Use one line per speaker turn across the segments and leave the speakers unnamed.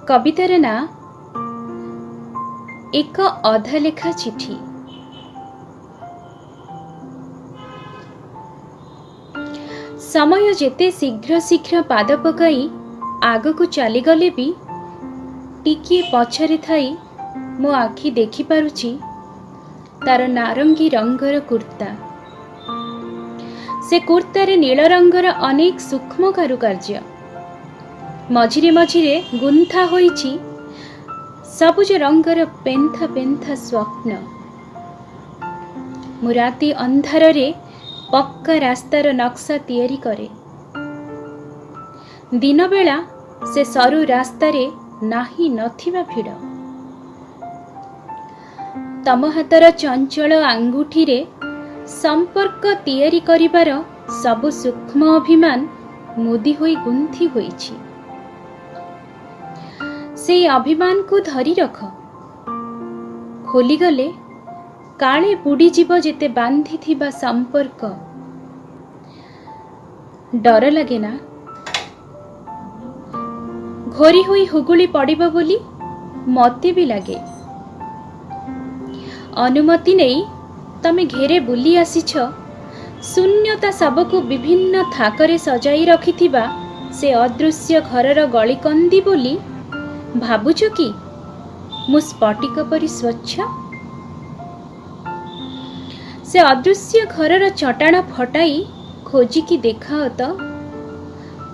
कवितार ना एक अधा लेखा चिठी। समय जेते शीघ्र शीघ्र पाद पकाई आग को चली गले भी टिकिए पछरे थाई मो आखि देखि पारुची तार नारंगी रंगर कुर्ता। से कुर्तारे नील रंगर अनेक सूक्ष्म कारुकार्य, मझिरे मझिरे गुंथा होईची सबुज रंगर पेंथा पेंथा स्वप्न। मु राति अंधार रे पक्का रास्तार नक्शा तैयारी करे। दिन बेला से सरू रास्तारे नाही नथिबा भिड़। तम हातर चंचल आंगुठी रे संपर्क तैयारी करिबार सबु सूक्ष्म अभिमान मुदी होई गुंथि होईछि। से अभिमान को धरी रख, खोली गले काले बुड़ी जीव जेते बांधी थिबा संपर्क। डर लगे ना घोरी होई हुगुली पड़िबो बोली मते भी लगे। अनुमति नहीं तमे घेरे बुली आसीछ शून्यता सबको विभिन्न थाकरे सजाई रखिथिबा से अदृश्य घरर गलिकंदी बोली भाबुछ कि मु स्फटिक परि स्वच्छ। से अदृश्य घरर चटाण फटाई खोजिकी देखाओ तो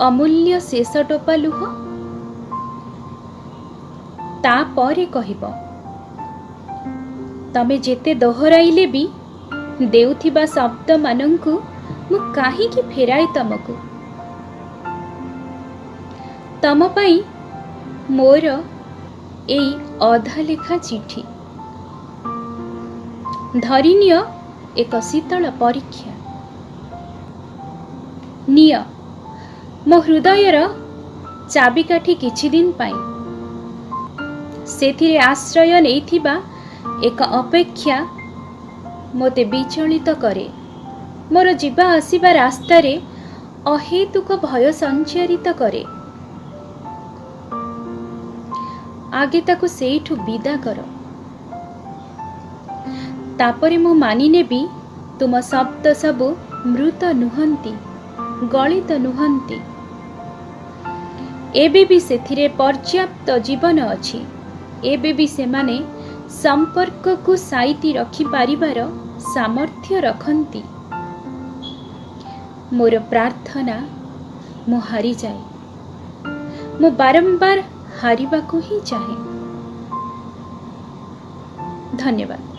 अमूल्य शेष टोपा लुह। तापरे कहिबो तमे जेते दोहराइले भी देउथिबा शब्द मानंकु मु काहीकि फेराए तमकु। तम पाई मोर एई अधा लेखा चिठी धरिनिय एक शीतल परीक्षा। निय मो हृदयर चाबिकाठी किछि दिन पाई सेथिरे आश्रय नेइथिबा एक अपेक्षा मोते विचलित करे। मोर जीवा आसीबा रास्तारे अहेतुक भय संचारित करे। आगे ताकु सेठु विदा कर, तापरे मु मानि नेबी तुम शब्द सबु मृत नुहंती, गलित नुहंती। एबे भी सेथिरे पर्याप्त जीवन अछि। एबे भी सेमाने संपर्क को साइती रखि पारिबार सामर्थ्य रखंती। मोर प्रार्थना मु हारी जाए, मु बारंबार हारिबा को ही चाहे। धन्यवाद।